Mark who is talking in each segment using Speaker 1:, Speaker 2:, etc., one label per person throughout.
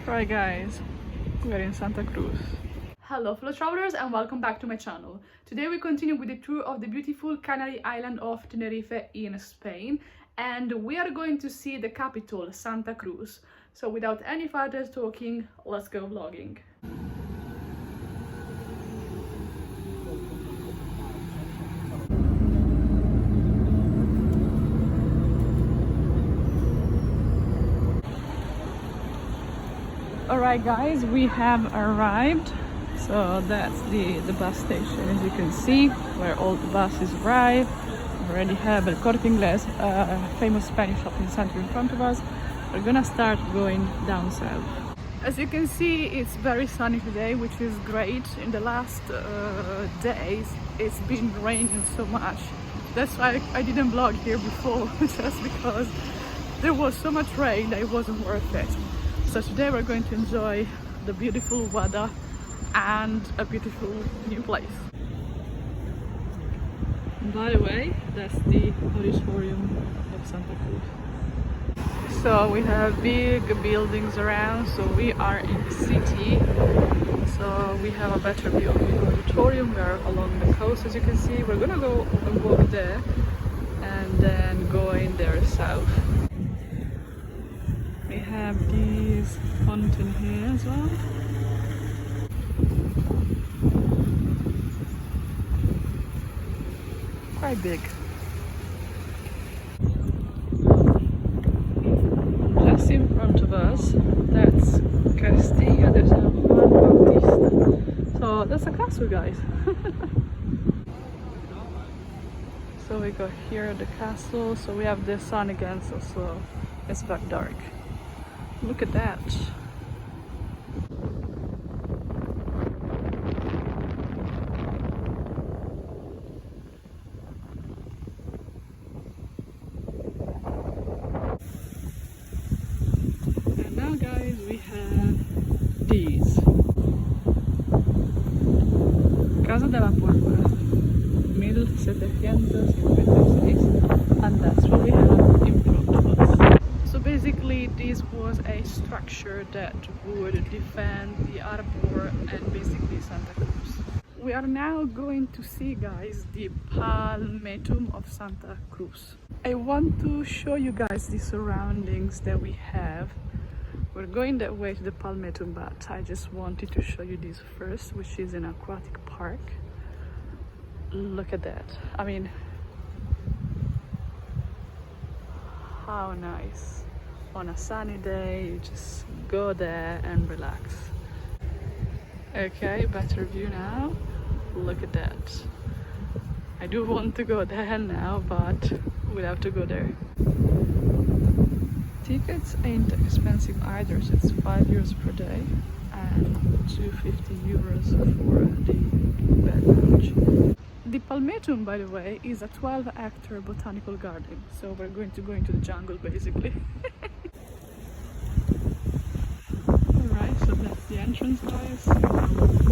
Speaker 1: Right guys, we're in Santa Cruz. Hello fellow travelers and welcome back to my channel. Today we continue with the tour of the beautiful Canary island of Tenerife in Spain, and we are going to see the capital, Santa Cruz. So without any further talking, let's go vlogging. Alright guys, we have arrived. So that's the bus station, as you can see, where all the buses arrive. We already have El Corte Inglés, a famous Spanish shopping center in front of us. We're gonna start going down south. As you can see, it's very sunny today, which is great. In the last days, it's been raining so much. That's why I didn't vlog here before, just because there was so much rain that it wasn't worth it. So today we're going to enjoy the beautiful weather and a beautiful new place. And by the way, that's the auditorium of Santa Cruz. So we have big buildings around, so we are in the city. So we have a better view of the auditorium. We are along the coast, as you can see. We're gonna go and walk there and then go in there south. We have this fountain here as well. Quite big. Just in front of us, that's Castilla de San Juan Bautista. So that's a castle, guys. So we got here the castle, so we have the sun against us, so it's very dark. Look at that. And now guys, we have these. Casa de la Pólvora, 1756, and that's what we have in front of us. So basically this was a structure that would defend the harbor and basically Santa Cruz. We are now going to see, guys, the Palmetum of Santa Cruz. I want to show you guys the surroundings that we have. We're going that way to the Palmetum, but I just wanted to show you this first, which is an aquatic park. Look at that. I mean, how nice. On a sunny day, you just go there and relax. Okay, better view now. Look at that. I do want to go there now, but we'll have to go there. Tickets ain't expensive either, so it's €5 per day and €250 for the bed lounge. The Palmetum, by the way, is a 12-hectare botanical garden, so we're going to go into the jungle basically. Alright, so that's the entrance, guys. We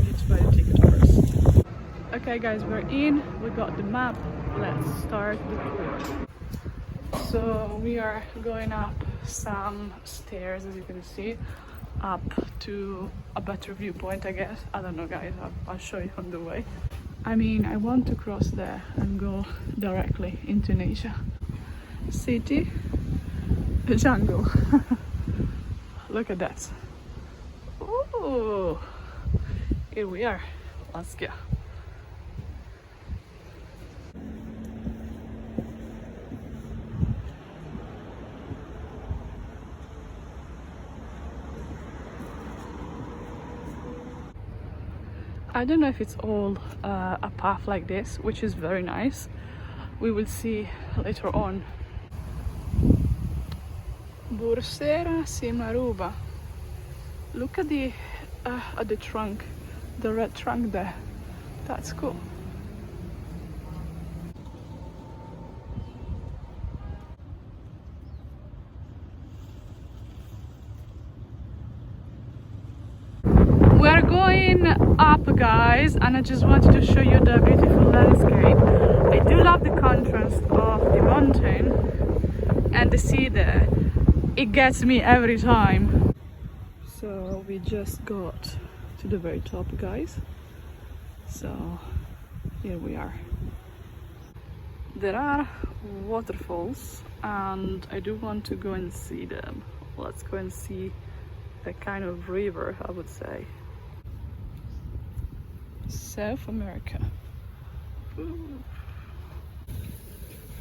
Speaker 1: need to buy a ticket first. Okay guys, we're in, we got the map, let's start the tour. So we are going up some stairs, as you can see, up to a better viewpoint, I guess. I don't know guys, I'll show you on the way. I mean, I want to cross there and go directly into Asia. City, the jungle. Look at that. Ooh, here we are. Let's go. I don't know if it's all a path like this, which is very nice. We will see later on. Bursera Simaruba. Look at the trunk, the red trunk there. That's cool. We are going up, guys, and I just wanted to show you the beautiful landscape. I do love the contrast of the mountain and the sea there. It gets me every time. So we just got to the very top, guys. So here we are. There are waterfalls and I do want to go and see them. Let's go and see the kind of river, I would say. South America. Ooh.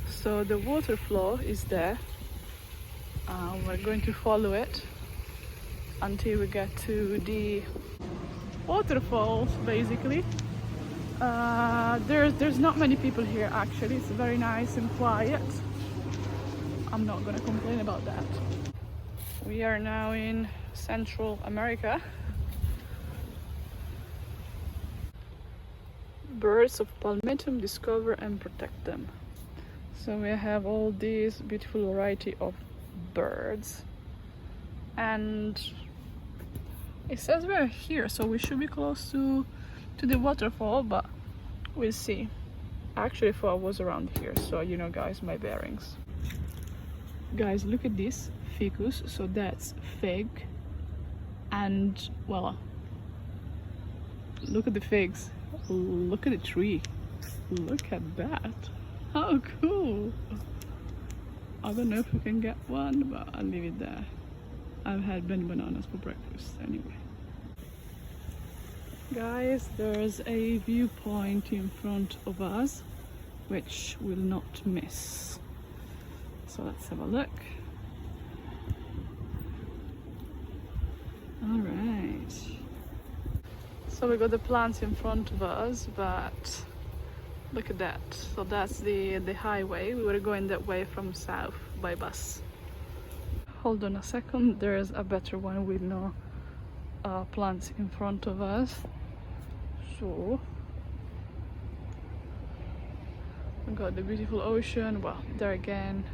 Speaker 1: So the water flow is there. We're going to follow it until we get to the waterfalls, basically. There's not many people here actually. It's very nice and quiet. I'm not gonna complain about that. We are now in Central America. Birds of Palmetum, discover and protect them. So we have all these beautiful variety of birds, and it says we're here, so we should be close to the waterfall, but we'll see. Actually, I thought I was around here, so you know, guys, my bearings. Guys, look at this ficus. So that's fig, and well, look at the figs. Look at the tree. Look at that. How cool. I don't know if we can get one, but I'll leave it there. I've had bananas for breakfast anyway. Guys, there's a viewpoint in front of us which we'll not miss. So let's have a look. Alright. So we got the plants in front of us, but look at that. So that's the highway. We were going that way from south by bus. Hold on a second, there's a better one with no plants in front of us. So we got the beautiful ocean. Well, there again,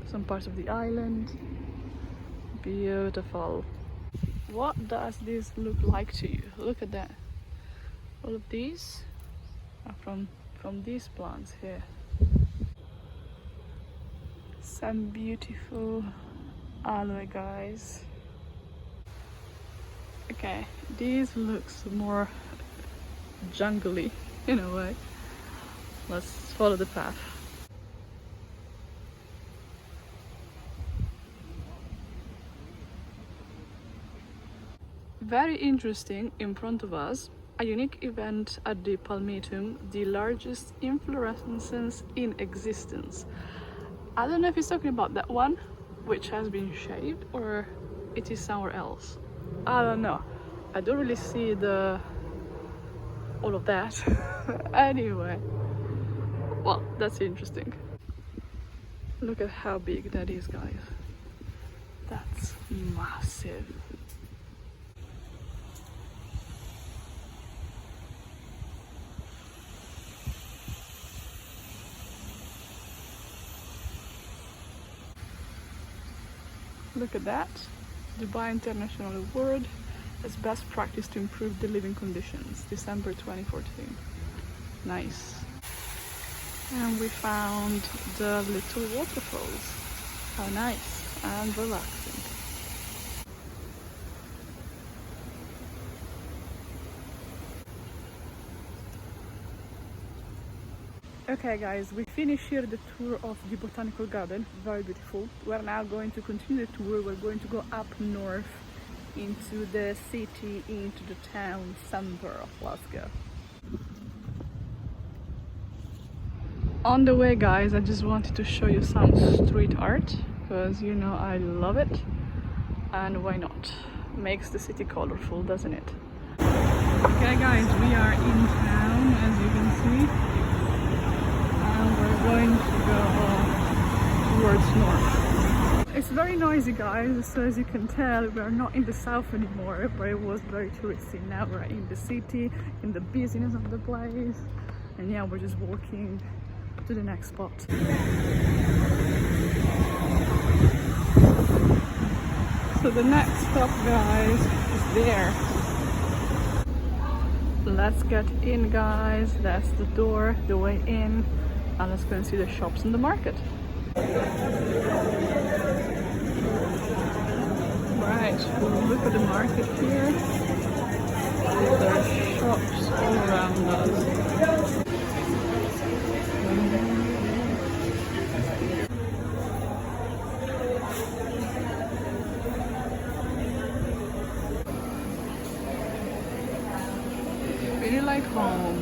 Speaker 1: some parts of the island. Beautiful. What does this look like to you? Look at that. All of these are from these plants here. Some beautiful aloe, guys. Okay, these looks more jungly in a way. Let's follow the path. Very interesting, in front of us, a unique event at the Palmetum, the largest inflorescence in existence. I don't know if he's talking about that one, which has been shaved, or it is somewhere else. I don't know. I don't really see all of that. Anyway, well, that's interesting. Look at how big that is, guys. That's massive. Look at that. Dubai International Award as best practice to improve the living conditions, December 2014. Nice. And we found the little waterfalls. How nice and relaxing. Okay guys, we finished here the tour of the botanical garden, very beautiful. We're now going to continue the tour. We're going to go up north into the city, into the town center. Let's go. On the way, guys, I just wanted to show you some street art, because you know I love it, and why not? Makes the city colorful, doesn't it? Okay guys, we are in town, as you can see. We're going to go towards north. It's very noisy, guys, so as you can tell we're not in the south anymore, but it was very touristy. Now we're in the city, in the business of the place, and yeah, we're just walking to the next spot. So the next stop, guys, is there. Let's get in, guys. That's the door, the way in. And let's go and see the shops in the market. We're Alright, look at the market here. There are shops all around us. Really like home.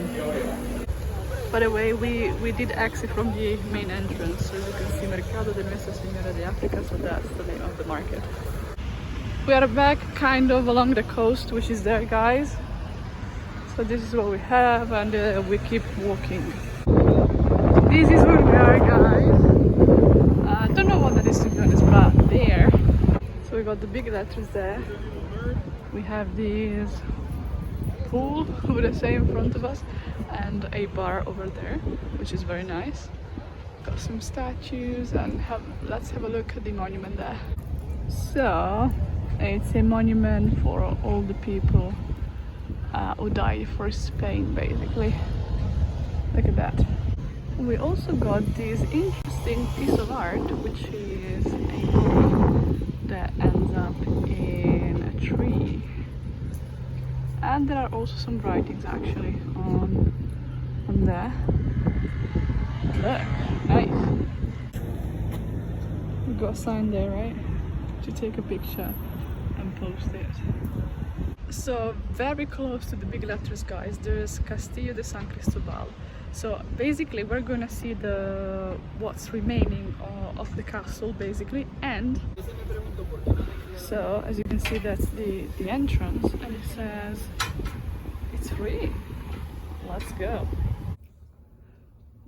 Speaker 1: By the way, we did exit from the main entrance, so as you can see Mercado de Nuestra Señora de Africa, so that's the name of the market. We are back kind of along the coast, which is there, guys. So this is what we have, and we keep walking. This is where we are, guys. I don't know what that is, to be honest, but there. So we got the big letters there. We have these pool with a say in front of us and a bar over there, which is very nice. Got some statues, and let's have a look at the monument there. So it's a monument for all the people who died for Spain, basically. Look at that. We also got this interesting piece of art, which is a body that ends up in a tree. And there are also some writings actually on there. Look, nice. We got a sign there, right? To take a picture and post it. So very close to the big letters, guys, there's Castillo de San Cristobal. So basically we're gonna see what's remaining of the castle, basically. And so as you can see, that's the entrance, and it says it's free. Let's go.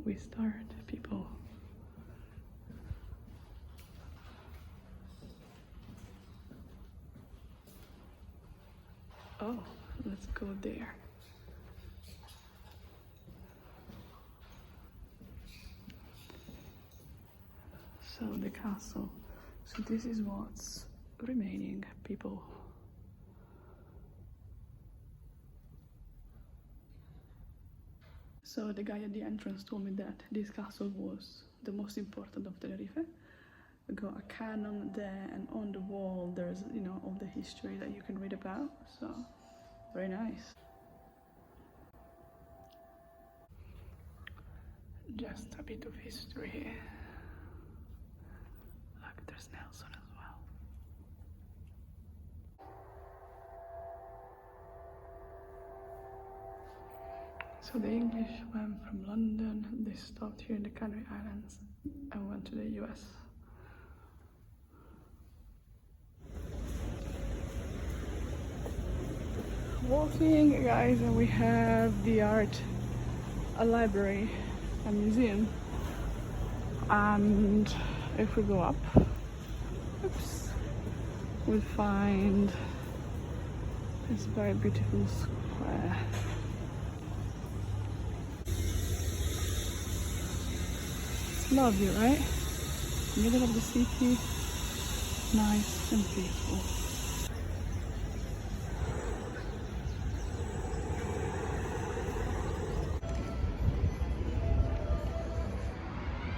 Speaker 1: We start, people. Oh, let's go there. So the castle. So this is what's remaining, people. So the guy at the entrance told me that this castle was the most important of Tenerife. We got a cannon there, and on the wall there's, you know, all the history that you can read about. So very nice. Just a bit of history here. Look, there's Nelson as well. So the English went from London, they stopped here in the Canary Islands and went to the US. Walking, guys, and we have the art, a library, a museum, and if we go up, oops, we'll find this very beautiful square. It's lovely, right? Middle of the city, nice and peaceful.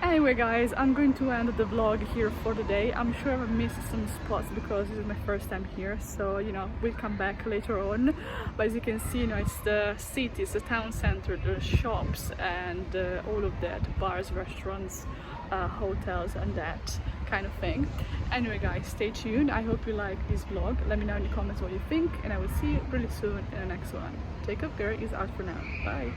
Speaker 1: Anyway, guys, I'm going to end the vlog here for the day. I'm sure I've missed some spots because this is my first time here, so you know, we'll come back later on. But as you can see, you know, it's the city, it's the town center, the shops, and all of that, bars, restaurants, hotels, and that kind of thing. Anyway, guys, stay tuned. I hope you like this vlog. Let me know in the comments what you think, and I will see you really soon in the next one. Take up, girl is out for now. Bye.